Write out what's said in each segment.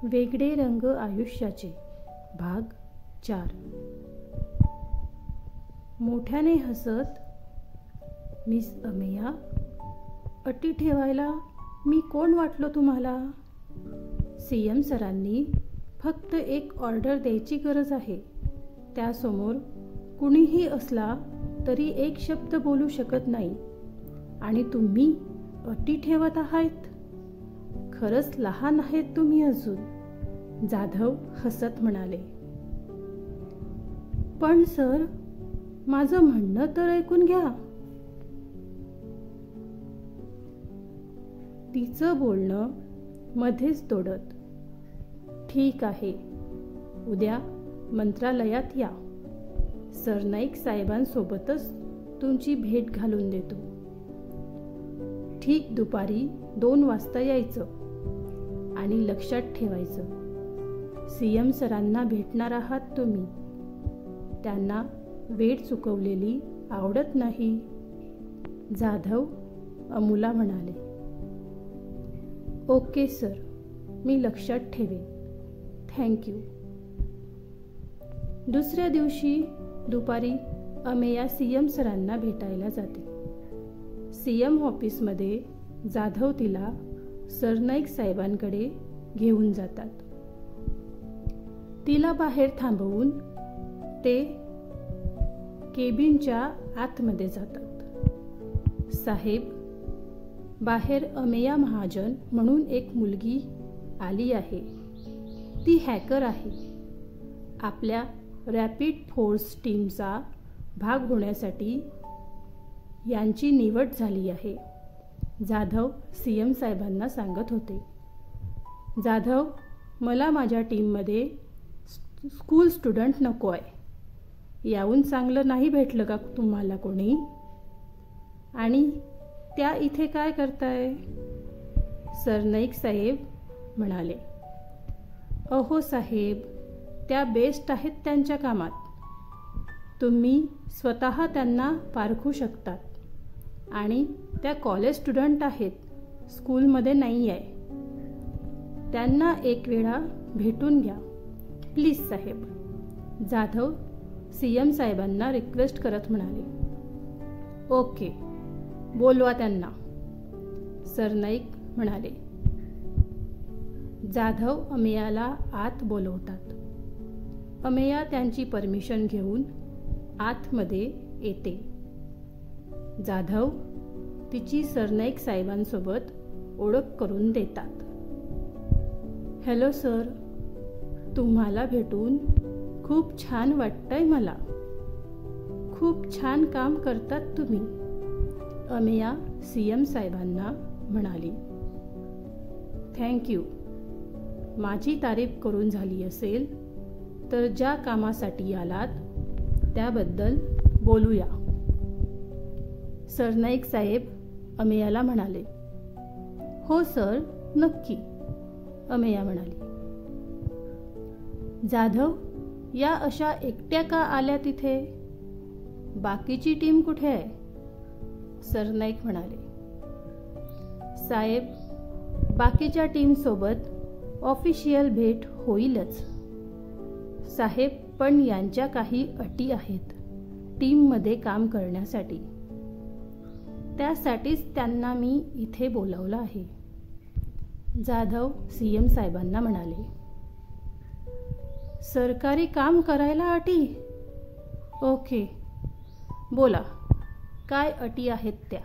वेगळे रंग आयुष्याचे भाग 4. मोठ्याने हसत, मिस अमेया, अटी ठेवायला मी कोण वाटलो तुम्हाला? CM सरांनी फक्त एक ऑर्डर द्यायची गरज आहे. त्यासमोर कुणीही असला तरी एक शब्द बोलू शकत नाही आणि तुम्ही अटी ठेवत आहात. खरंच लहान आहेत तुम्ही अजून, जाधव हसत म्हणाले. पण सर, माझं म्हणणं तर ऐकून घ्या. तिचं बोलणं मध्येच तोडत, ठीक आहे, उद्या मंत्रालयात या. सरनाईक साहेबांसोबतच तुमची भेट घालून देतो. ठीक दुपारी 2 वाजता यायचं आणि लक्षात ठेवायचं, CM सरांना भेटणार आहात तुम्ही. त्यांना वेळ चुकवलेली आवडत नाही. जाधव अमूला म्हणाले. ओके सर, मी लक्षात ठेवेन. थँक्यू. दुसऱ्या दिवशी दुपारी अमेया CM सरांना भेटायला जाते. CM ऑफिसमध्ये जाधव तिला सरनाईक साहेबांकडे घेऊन जातात. तिला बाहेर थांबवून ते केबिनच्या आतमध्ये जातात. साहेब, बाहेर अमेया महाजन म्हणून एक मुलगी आली आहे. ती हॅकर आहे. आपल्या रॅपिड फोर्स टीमचा भाग होण्यासाठी यांची निवड झाली आहे, जाधव CM साहेबांना सांगत होते. जाधव, मला माझ्या टीममध्ये स्कूल स्टुडंट नको आहे. याहून चांगलं नाही भेटलं का तुम्हाला कोणी? आणि त्या इथे काय करताय? सरनाईक साहेब म्हणाले. अहो साहेब, त्या बेस्ट आहेत त्यांच्या कामात. तुम्ही स्वतः त्यांना पारखू शकतात आणि त्या कॉलेज स्टुडंट आहेत, स्कूलमध्ये नाही आहे. त्यांना एक वेळा भेटून घ्या प्लीज साहेब, जाधव CM साहेबांना रिक्वेस्ट करत म्हणाले. ओके, बोलवा त्यांना, सरनाईक म्हणाले. जाधव अमेयाला आत बोलवतात. अमेया त्यांची परमिशन घेऊन आतमध्ये येते. जाधव तिची सरनाईक साहेबांसोबत ओळख करून देतात. हॅलो सर, तुम्हाला भेटून खूप छान वाटतंय मला. खूप छान काम करतात तुम्ही, अमेया CM साहेबांना म्हणाली. थँक्यू. माझी तारीफ करून झाली असेल तर ज्या कामासाठी आलात त्याबद्दल बोलूया, सरनाईक साहेब अमेयाला म्हणाले. हो सर, नक्की, अमेया म्हणाली. जाधव, या अशा एकट्या का आल्या तिथे? बाकीची टीम कुठे आहे? सरनाईक म्हणाले. साहेब, बाकीच्या टीमसोबत ऑफिशियल भेट होईलच साहेब, पण यांच्या काही अटी आहेत टीममध्ये काम करण्यासाठी. त्यासाठीच त्यांना मी इथे बोलावलं आहे, जाधव CM साहेबांना म्हणाले. सरकारी काम करायला अटी? ओके, बोला, काय अटी आहेत त्या?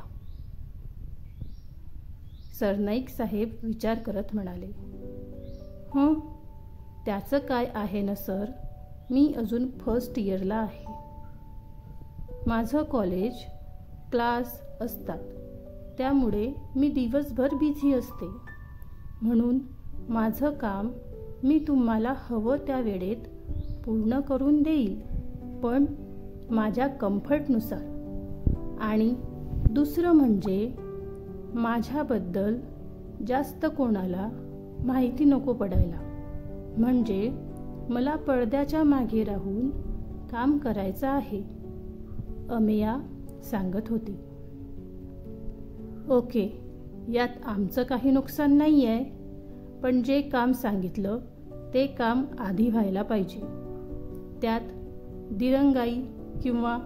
सरनाईक साहेब विचार करत म्हणाले. त्याचं काय आहे ना सर, मी अजून फर्स्ट इयरला आहे. माझं कॉलेज, क्लास असतात, त्यामुळे मी दिवसभर बिझी असते. म्हणून माझं काम मी तुम्हाला हवं त्या वेळेत पूर्ण करून देईल, पण माझ्या कम्फर्टनुसार. आणि दुसरं म्हणजे माझ्याबद्दल जास्त कोणाला माहिती नको पडायला. म्हणजे मला पडद्याच्या मागे राहून काम करायचं आहे, अमेया सांगत होती. ओके, यात आमचं काही नुकसान नाही आहे, पण जे काम सांगितलं ते काम आधी व्हायला पाहिजे. त्यात दिरंगाई किंवा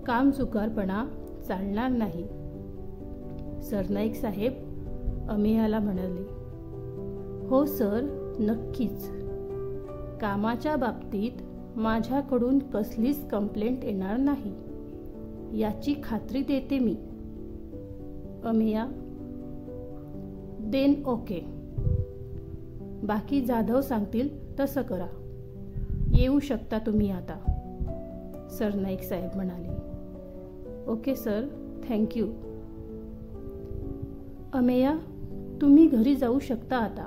कामचुकारपणा चालणार नाही. सरनाईक साहेब अमेयाला म्हणाले, हो सर, नक्कीच. कामाच्या बाबतीत माझ्याकडून कसलीच कंप्लेंट येणार नाही, याची खात्री देते मी. Ameya, then okay. बाकी जाधव सांगतील तसं करा. येऊ शकता तुम्ही आता, सरनाईक साहेब म्हणाले. Okay sir, thank you. अमेया, तुम्ही घरी जाऊ शकता आता.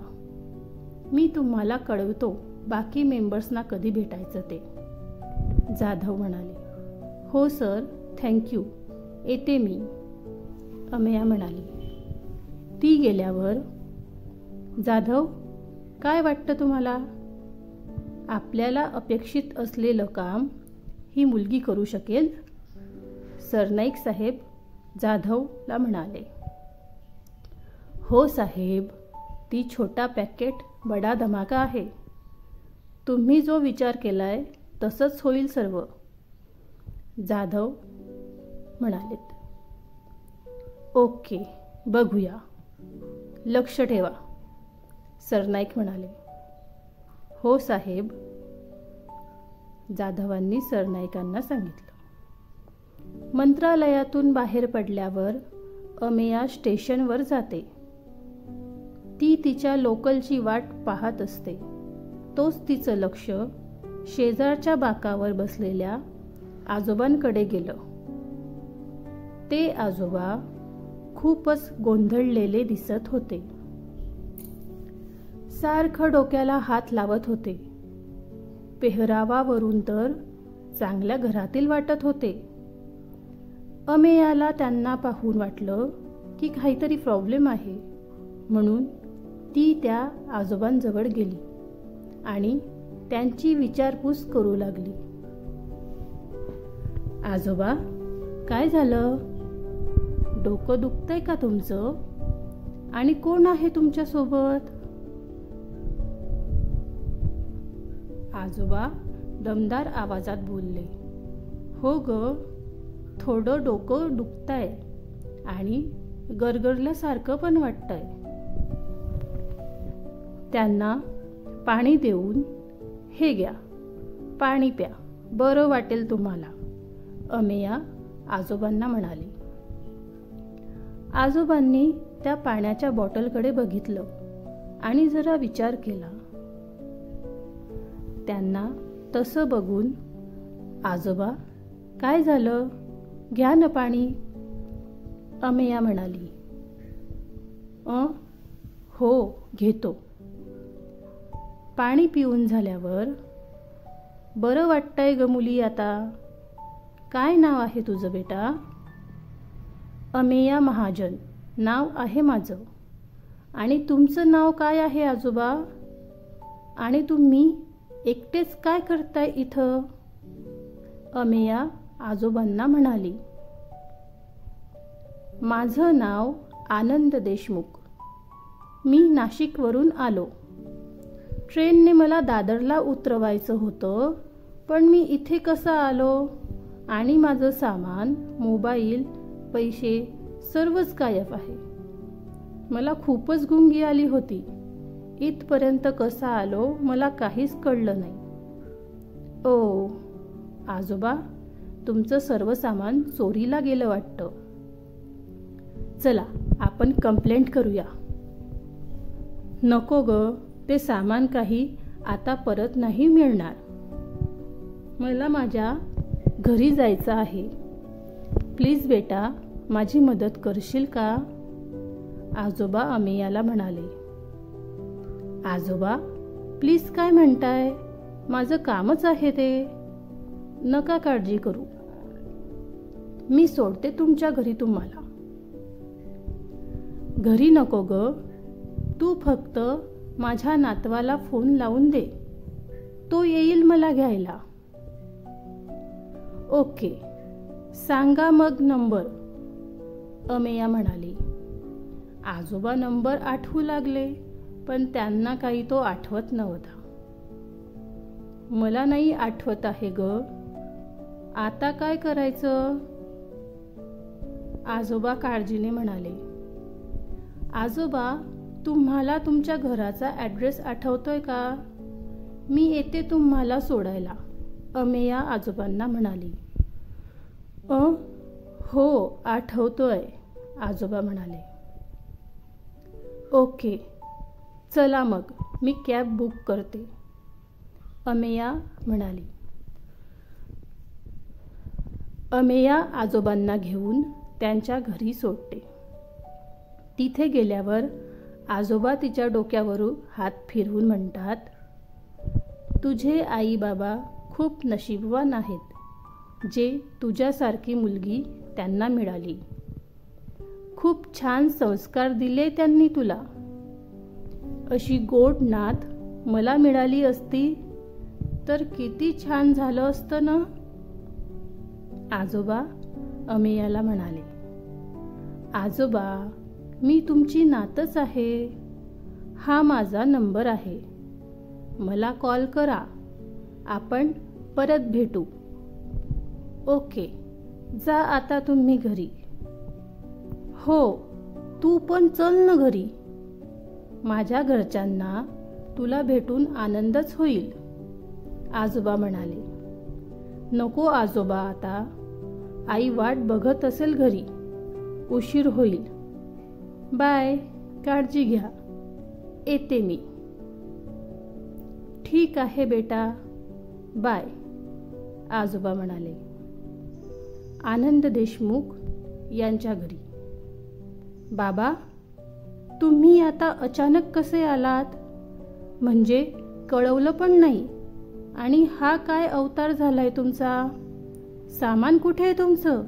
मी तुम्हाला कळवतो बाकी मेंबर्सना कधी भेटायचं ते, जाधव म्हणाले. हो सर, थँक्यू, येते मी, अमेया म्हणाली. ती गेल्यावर, जाधव, काय वाटतं तुम्हाला? आपल्याला अपेक्षित असलेलं काम ही मुलगी करू शकेल? सरनाईक साहेब जाधवला म्हणाले. हो साहेब, ती छोटा पॅकेट बडा धमाका आहे. तुम्ही जो विचार केलाय तसंच होईल सर्व, जाधव म्हणालेत. ओके, बघूया, लक्ष ठेवा, सरनाईक म्हणाले. हो साहेब, जाधवांनी सरनाईकांना सांगितलं. मंत्रालयातून बाहेर पडल्यावर अमेया स्टेशनवर जाते. ती तिच्या लोकलची वाट पाहत असते. तोच तिचं लक्ष शेजारच्या बाकावर बसलेल्या आजोबांकडे गेलं. ते आजोबा खूपच गोंधळलेले दिसत होते. सारखं डोक्याला हात लावत होते. पेहरावावरून तर चांगल्या घरातील वाटत होते. अमेयाला त्यांना पाहून वाटलं की काहीतरी प्रॉब्लेम आहे, म्हणून ती त्या आजोबांजवळ गेली आणि त्यांची विचारपूस करू लागली. आजोबा, काय झालं? डोकं दुखतंय का तुमचं? आणि कोण आहे तुमच्या सोबत? आजोबा दमदार आवाजात बोलले. हो ग, थोडं डोकं दुखतंय आणि गरगरल्यासारखं पण वाटतंय. त्यांना पाणी देऊन, हे घ्या, पाणी प्या, बरं वाटेल तुम्हाला, अमेया आजोबांना म्हणाली. आजोबांनी त्या पाण्याच्या बॉटलकडे बघितलं आणि जरा विचार केला. त्यांना तसं बघून, आजोबा, काय झालं? घ्या ना पाणी, अमेया म्हणाली. हो, घेतो. पाणी पिऊन झाल्यावर, बरं वाटतंय ग मुली आता. काय नाव आहे तुझं बेटा? अमेया महाजन नाव आहे माझं. आणि तुमचं नाव काय आहे आजोबा? आणि तुम्ही एकटेच काय करताय इथं? अमेया आजोबांना म्हणाली. माझं नाव आनंद देशमुख. मी नाशिकवरून आलो. ट्रेनने मला दादरला उतरवायचं होतं, पण मी इथे कसं आलो? आणि माझं सामान, मोबाईल, पैसे सर्वच गायब आहे. मला खूपच गुंगी आली होती. इथपर्यंत कसा आलो मला काहीच कळलं नाही. ओ आजोबा, तुमचं सर्व सामान चोरीला गेलं वाटतं. चला आपण कंप्लेंट करूया. नको ग, ते सामान काही आता परत नाही मिळणार. मला माझ्या घरी जायचं आहे. प्लीज बेटा, माझी मदत करशील का? आजोबा अमेयाला म्हणाले. आजोबा, प्लीज काय म्हणताय? माझं कामच आहे ते. नका काळजी करू. मी सोडते तुमच्या घरी तुम्हाला. घरी नको ग, तू फक्त माझ्या नातवाला फोन लावून दे, तो येईल मला घ्यायला. ओके, सांगा मग नंबर, अमेया म्हणाली. आजोबा नंबर आठवू लागले. पण त्यांना काही तो आठवत नव्हता. मला नाही आठवत आहे ग. आता काय करायचं? आजोबा काळजीने म्हणाले. आजोबा, तुम्हाला तुमच्या घराचा ॲड्रेस आठवतोय का? मी येते तुम्हाला सोडायला, अमेया आजोबांना म्हणाली. हो आठवतोय, आजोबा म्हणाले. ओके, चला मग मी कॅब बुक करते, अमेया म्हणाली. अमेया आजोबांना घेऊन त्यांच्या घरी सोडते. तिथे गेल्यावर आजोबा तिच्या डोक्यावरून हात फिरवून म्हणतात, तुझे आई बाबा खूप नशीबवान आहेत जे तुझ्यासारखी मुलगी त्यांना मिळाली. खूप छान संस्कार दिले त्यांनी तुला. अशी गोड नात मला मिळाली असती तर किती छान झालं असतं ना, आजोबा अमेयाला म्हणाले. आजोबा, मी तुमची नातच आहे. हा माझा नंबर आहे. मला कॉल करा. आपण परत भेटू. ओके, जा आता तुम्ही घरी. हो, तू पण चल ना घरी. माझ्या घरच्यांना तुला भेटून आनंदच होईल, आजोबा म्हणाले. नको आजोबा आता. आई वाट बघत असेल घरी. उशीर होईल. बाय, काळजी घ्या. येते मी. ठीक आहे बेटा, बाय, आजोबा म्हणाले. आनंद देशमुख यांच्या घरी. बाबा, तुम्ही आता अचानक कसे आलात? म्हणजे कळवलं पण नाही. आणि हा काय अवतार झालाय तुमचा? सामान कुठे आहे तुमचं?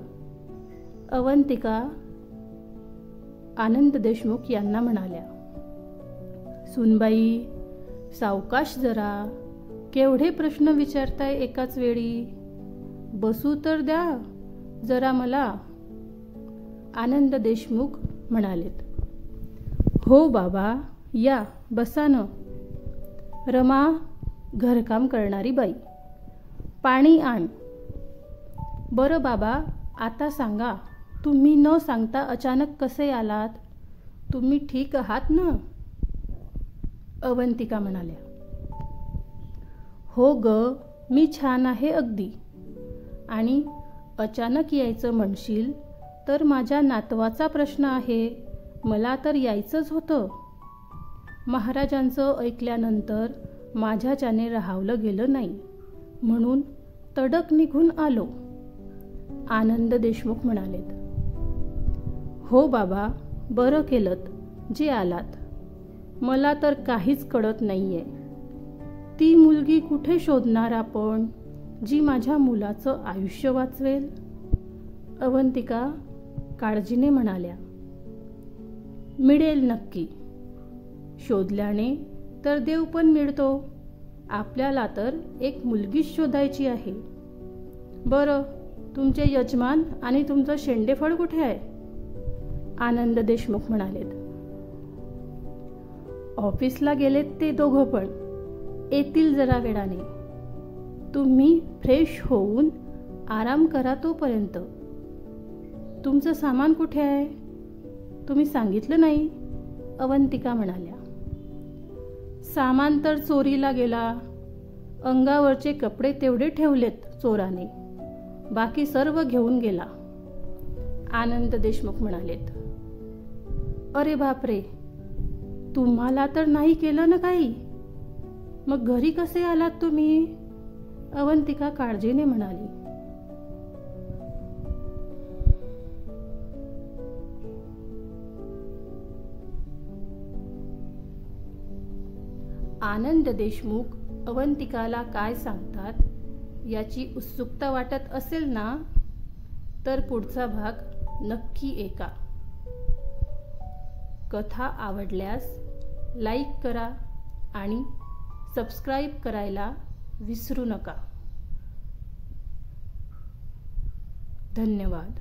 अवंतिका आनंद देशमुख यांना म्हणाल्या. सुनबाई, सावकाश जरा. केवढे प्रश्न विचारताय एकाच वेळी. बसू तर द्या जरा मला, आनंद देशमुख म्हणालेत. हो बाबा, या बसा न. रमा, घरकाम करणारी बाई, पाणी आण. बरं बाबा, आता सांगा, तुम्ही न सांगता अचानक कसे आलात? तुम्ही ठीक आहात ना? अवंतिका म्हणाल्या. हो ग, मी छान आहे अगदी. आणि अचानक यायचं म्हणशील तर माझ्या नातवाचा प्रश्न आहे. मला तर यायचंच होतं. महाराजांचं ऐकल्यानंतर माझ्याच्याने राहावलं गेलं नाही, म्हणून तडक निघून आलो, आनंद देशमुख म्हणालेत. हो बाबा, बरं केलंत जे आलात. मला तर काहीच कळत नाहीये. ती मुलगी कुठे शोधणार आपण जी माझ्या मुलाचं आयुष्य वाचवेल, अवंतिका काळजीने म्हणाल्या. मिळेल नक्की. शोधल्याने तर देव पण मिळतो. आपल्याला तर एक मुलगीच शोधायची आहे. बरं, तुमचे यजमान आणि तुमचं शेंडेफळ कुठे आहे? आनंद देशमुख म्हणालेत. ऑफिसला गेलेत ते दोघं पण. येतील जरा वेळाने. तुम्ही फ्रेश होऊन आराम करा तोपर्यंत. तुमचं सामान कुठे आहे? तुम्ही सांगितलं नाही, अवंतिका म्हणाल्या. सामान तर चोरीला गेला. अंगावरचे कपडे तेवढे ठेवलेत चोराने. बाकी सर्व घेऊन गेला, आनंद देशमुख म्हणालेत. अरे बापरे, तुम्हाला तर नाही केलं ना काही? मग घरी कसे आलात तुम्ही? अवंतिका काळजीने म्हणाली. आनंद देशमुख अवंतिकाला काय सांगतात याची उत्सुकता वाटत असेल ना, तर पुढचा भाग नक्की ऐका. कथा आवडल्यास लाईक करा आणि सबस्क्राईब करायला विसरू नका. धन्यवाद.